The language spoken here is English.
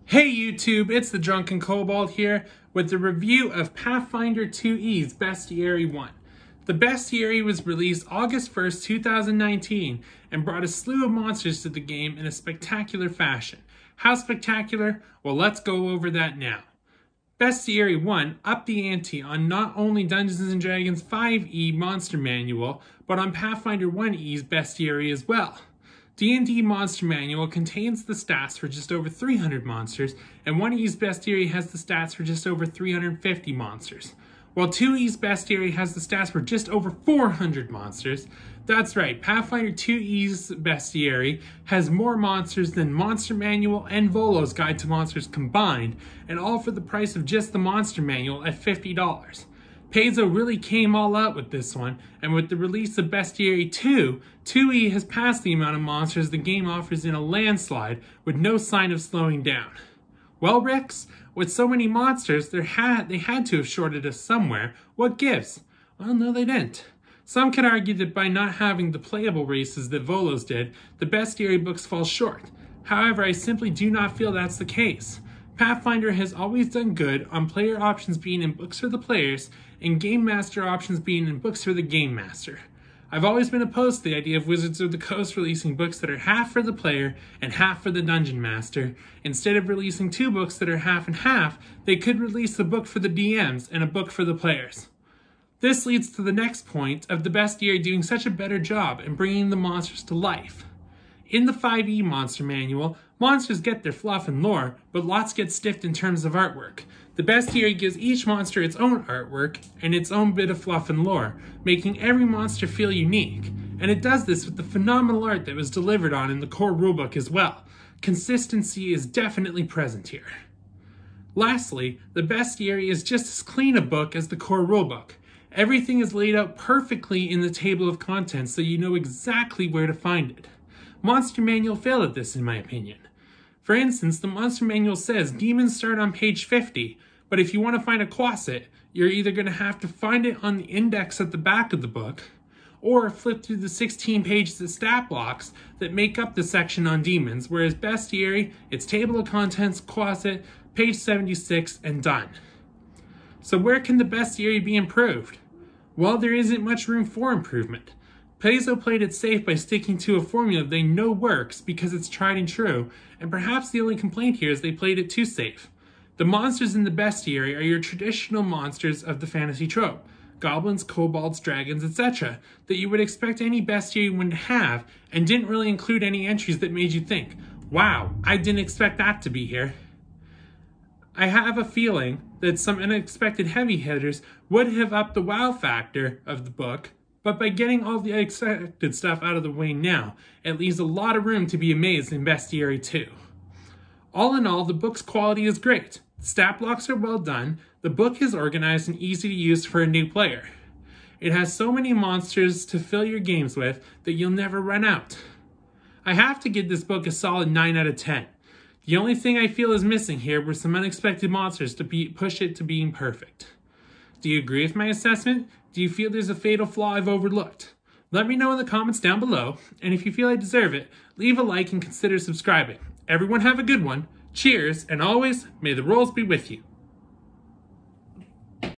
Hey YouTube, it's the Drunken Kobold here with the review of Pathfinder 2E's Bestiary 1. The Bestiary was released August 1st, 2019 and brought a slew of monsters to the game in a spectacular fashion. How spectacular? Well, let's go over that now. Bestiary 1 upped the ante on not only Dungeons & Dragons 5e Monster Manual, but on Pathfinder 1e's Bestiary as well. D&D Monster Manual contains the stats for just over 300 monsters, and 1e's Bestiary has the stats for just over 350 monsters. While 2e's Bestiary has the stats for just over 400 monsters. That's right, Pathfinder 2e's Bestiary has more monsters than Monster Manual and Volo's Guide to Monsters combined, and all for the price of just the Monster Manual at $50. Paizo really came all out with this one, and with the release of Bestiary 2, 2E has passed the amount of monsters the game offers in a landslide with no sign of slowing down. Well, Ricks, with so many monsters, they had to have shorted us somewhere. What gives? Well, no, they didn't. Some could argue that by not having the playable races that Volos did, the Bestiary books fall short. However, I simply do not feel that's the case. Pathfinder has always done good on player options being in books for the players and Game Master options being in books for the Game Master. I've always been opposed to the idea of Wizards of the Coast releasing books that are half for the player and half for the Dungeon Master. Instead of releasing two books that are half and half, they could release a book for the DMs and a book for the players. This leads to the next point of the Bestiary doing such a better job in bringing the monsters to life. In the 5e Monster Manual, monsters get their fluff and lore, but lots get stiffed in terms of artwork. The Bestiary gives each monster its own artwork and its own bit of fluff and lore, making every monster feel unique. And it does this with the phenomenal art that was delivered on in the core rulebook as well. Consistency is definitely present here. Lastly, the Bestiary is just as clean a book as the core rulebook. Everything is laid out perfectly in the table of contents so you know exactly where to find it. Monster Manual failed at this in my opinion. For instance, the Monster Manual says demons start on page 50, but if you want to find a Quasit, you're either going to have to find it on the index at the back of the book, or flip through the 16 pages of stat blocks that make up the section on demons, whereas Bestiary, its table of contents, Quasit, page 76, and done. So where can the Bestiary be improved? Well, there isn't much room for improvement. Paizo played it safe by sticking to a formula they know works because it's tried and true, and perhaps the only complaint here is they played it too safe. The monsters in the Bestiary are your traditional monsters of the fantasy trope, goblins, kobolds, dragons, etc., that you would expect any Bestiary one to have, and didn't really include any entries that made you think, wow, I didn't expect that to be here. I have a feeling that some unexpected heavy hitters would have upped the wow factor of the book, but by getting all the expected stuff out of the way now, it leaves a lot of room to be amazed in Bestiary 2. All in all, the book's quality is great. The stat blocks are well done, the book is organized and easy to use for a new player. It has so many monsters to fill your games with that you'll never run out. I have to give this book a solid 9 out of 10. The only thing I feel is missing here were some unexpected monsters to push it to being perfect. Do you agree with my assessment? Do you feel there's a fatal flaw I've overlooked? Let me know in the comments down below, and if you feel I deserve it, leave a like and consider subscribing. Everyone have a good one, cheers, and always, may the rolls be with you.